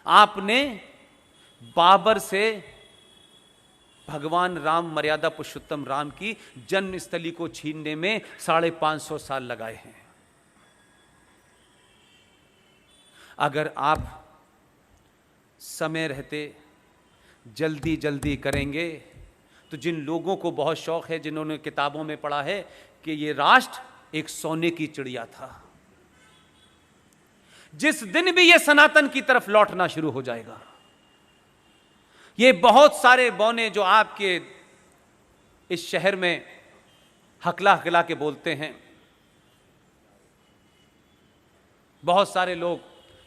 आपने बाबर से भगवान राम, मर्यादा पुरुषोत्तम राम की जन्मस्थली को छीनने में 550 साल लगाए हैं। अगर आप समय रहते जल्दी जल्दी करेंगे तो जिन लोगों को बहुत शौक है, जिन्होंने किताबों में पढ़ा है कि ये राष्ट्र एक सोने की चिड़िया था, जिस दिन भी ये सनातन की तरफ लौटना शुरू हो जाएगा, ये बहुत सारे बौने जो आपके इस शहर में हकला हकला के बोलते हैं, बहुत सारे लोग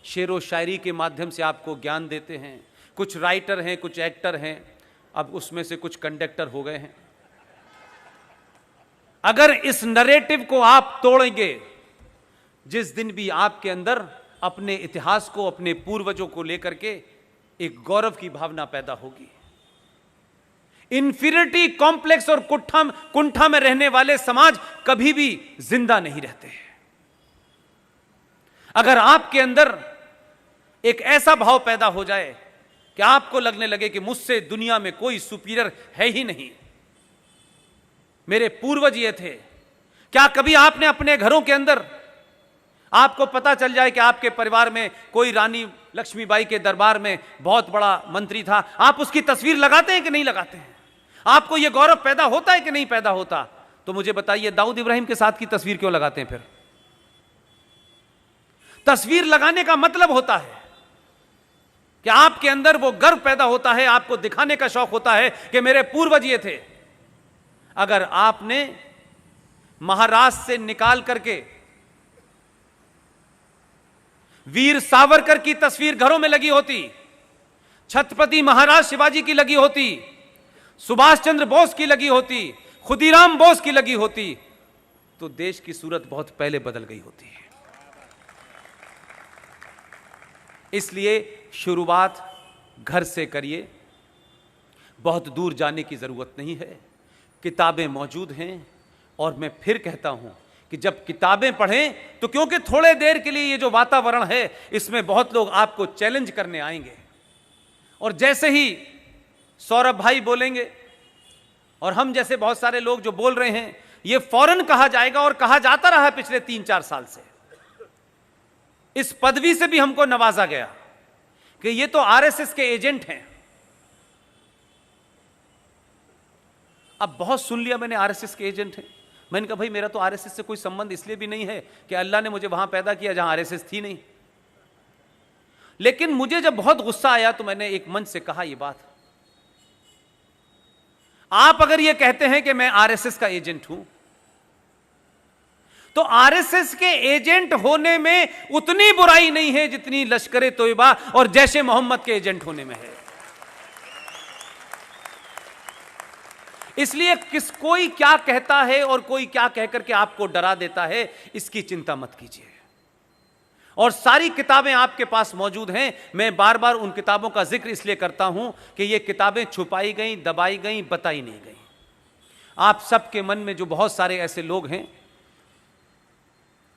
शेरो शायरी के माध्यम से आपको ज्ञान देते हैं, कुछ राइटर हैं, कुछ एक्टर हैं, अब उसमें से कुछ कंडक्टर हो गए हैं। अगर इस नरेटिव को आप तोड़ेंगे, जिस दिन भी आपके अंदर अपने इतिहास को, अपने पूर्वजों को लेकर के एक गौरव की भावना पैदा होगी, इंफीरियरिटी कॉम्प्लेक्स और कुंठा में रहने वाले समाज कभी भी जिंदा नहीं रहते। अगर आपके अंदर एक ऐसा भाव पैदा हो जाए कि आपको लगने लगे कि मुझसे दुनिया में कोई सुपीरियर है ही नहीं, मेरे पूर्वज ये थे, क्या कभी आपने अपने घरों के अंदर, आपको पता चल जाए कि आपके परिवार में कोई रानी लक्ष्मीबाई के दरबार में बहुत बड़ा मंत्री था, आप उसकी तस्वीर लगाते हैं कि नहीं लगाते हैं? आपको यह गौरव पैदा होता है कि नहीं पैदा होता? तो मुझे बताइए, दाऊद इब्राहिम के साथ की तस्वीर क्यों लगाते हैं? फिर तस्वीर लगाने का मतलब होता है कि आपके अंदर वो गर्व पैदा होता है, आपको दिखाने का शौक होता है कि मेरे पूर्वज ये थे। अगर आपने महाराष्ट्र से निकाल करके वीर सावरकर की तस्वीर घरों में लगी होती, छत्रपति महाराज शिवाजी की लगी होती, सुभाष चंद्र बोस की लगी होती, खुदीराम बोस की लगी होती, तो देश की सूरत बहुत पहले बदल गई होती है। इसलिए शुरुआत घर से करिए, बहुत दूर जाने की जरूरत नहीं है, किताबें मौजूद हैं। और मैं फिर कहता हूं कि जब किताबें पढ़ें तो क्योंकि थोड़े देर के लिए ये जो वातावरण है, इसमें बहुत लोग आपको चैलेंज करने आएंगे, और जैसे ही सौरभ भाई बोलेंगे और हम जैसे बहुत सारे लोग जो बोल रहे हैं, ये फौरन कहा जाएगा, और कहा जाता रहा पिछले 3-4 साल से। इस पदवी से भी हमको नवाजा गया कि ये तो आरएसएस के एजेंट हैं। अब बहुत सुन लिया मैंने, आरएसएस के एजेंट हैं। मैंने कहा भाई, मेरा तो आरएसएस से कोई संबंध इसलिए भी नहीं है कि अल्लाह ने मुझे वहां पैदा किया जहां आरएसएस थी नहीं। लेकिन मुझे जब बहुत गुस्सा आया तो मैंने एक मंच से कहा ये बात, आप अगर ये कहते हैं कि मैं आरएसएस का एजेंट हूं, तो आरएसएस के एजेंट होने में उतनी बुराई नहीं है जितनी लश्कर तोयबा और जैश ए मोहम्मद के एजेंट होने में है। इसलिए कोई क्या कहता है और कोई क्या कहकर के आपको डरा देता है, इसकी चिंता मत कीजिए। और सारी किताबें आपके पास मौजूद हैं। मैं बार बार उन किताबों का जिक्र इसलिए करता हूं कि ये किताबें छुपाई गई, दबाई गई, बताई नहीं गई। आप सबके मन में जो बहुत सारे ऐसे लोग हैं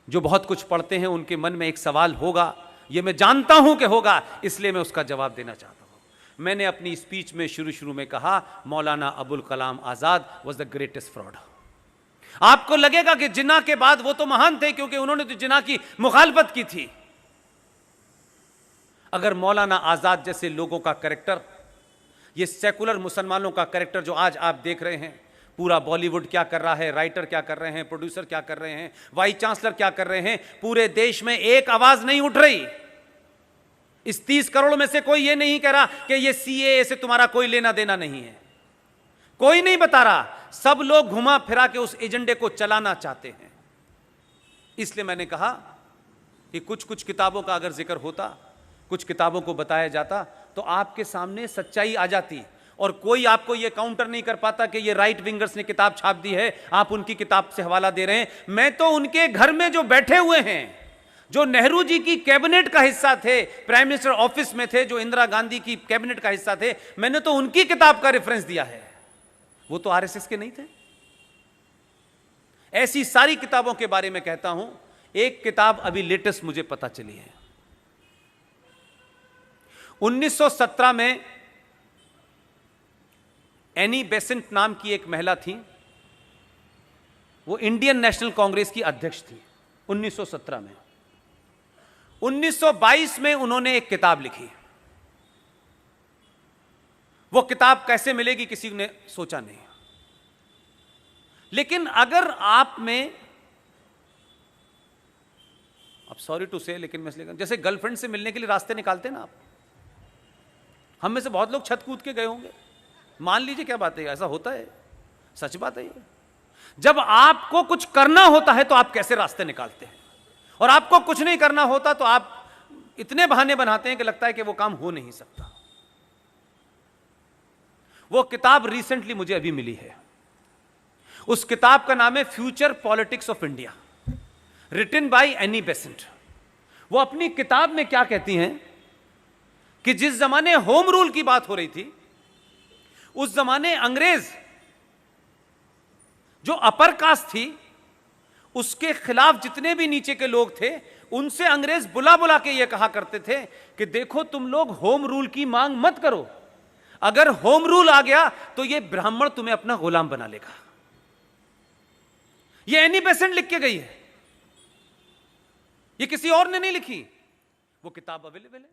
जो बहुत कुछ पढ़ते हैं, उनके मन में एक सवाल होगा, ये मैं जानता हूं कि होगा, इसलिए मैं उसका जवाब देना चाहता हूं। मैंने अपनी स्पीच में शुरू में कहा, Maulana Abul Kalam Azad was the greatest fraud. आपको लगेगा कि जिन्ना के बाद वो तो महान थे क्योंकि उन्होंने तो जिन्ना की मुखालफत की थी। अगर मौलाना आजाद जैसे लोगों का कैरेक्टर, ये सेकुलर मुसलमानों का कैरेक्टर जो आज आप देख रहे हैं, पूरा बॉलीवुड क्या कर रहा है, राइटर क्या कर रहे हैं, प्रोड्यूसर क्या कर रहे हैं, वाइस चांसलर क्या कर रहे हैं, पूरे देश में एक आवाज नहीं उठ रही। इस 30 करोड़ में से कोई ये नहीं कह रहा कि ये सीएए से तुम्हारा कोई लेना देना नहीं है, कोई नहीं बता रहा। सब लोग घुमा फिरा के उस एजेंडे को चलाना चाहते हैं। इसलिए मैंने कहा कि कुछ किताबों का अगर जिक्र होता, कुछ किताबों को बताया जाता, तो आपके सामने सच्चाई आ जाती, और कोई आपको यह काउंटर नहीं कर पाता कि ये राइट विंगर्स ने किताब छाप दी है, आप उनकी किताब से हवाला दे रहे हैं। मैं तो उनके घर में जो बैठे हुए हैं, जो नेहरू जी की कैबिनेट का हिस्सा थे, प्राइम मिनिस्टर ऑफिस में थे, जो इंदिरा गांधी की कैबिनेट का हिस्सा थे, मैंने तो उनकी किताब का रेफरेंस दिया है। वो तो आरएसएस के नहीं थे। ऐसी सारी किताबों के बारे में कहता हूं। एक किताब अभी लेटेस्ट मुझे पता चली है, 1917 में एनी बेसेंट नाम की एक महिला थी, वो इंडियन नेशनल कांग्रेस की अध्यक्ष थी 1917 में। 1922 में उन्होंने एक किताब लिखी। वो किताब कैसे मिलेगी किसी ने सोचा नहीं, लेकिन अगर आप में, अब सॉरी टू से, लेकिन मैं इसलिए जैसे गर्लफ्रेंड से मिलने के लिए रास्ते निकालते हैं ना आप, हम में से बहुत लोग छत कूद के गए होंगे, मान लीजिए, क्या बात है, ऐसा होता है, सच बात है ये। जब आपको कुछ करना होता है तो आप कैसे रास्ते निकालते हैं, और आपको कुछ नहीं करना होता तो आप इतने बहाने बनाते हैं कि लगता है कि वो काम हो नहीं सकता। वो किताब रिसेंटली मुझे अभी मिली है। उस किताब का नाम है future politics of India, written by Annie Besant. वो अपनी किताब में क्या कहती हैं कि जिस जमाने होम रूल की बात हो रही थी, उस जमाने अंग्रेज जो अपर कास्ट थी, उसके खिलाफ जितने भी नीचे के लोग थे, उनसे अंग्रेज बुला बुला के यह कहा करते थे कि देखो तुम लोग होम रूल की मांग मत करो, अगर होम रूल आ गया तो यह ब्राह्मण तुम्हें अपना गुलाम बना लेगा। यह एनी बेसेंट लिख के गई है, यह किसी और ने नहीं लिखी। वो किताब अवेलेबल है।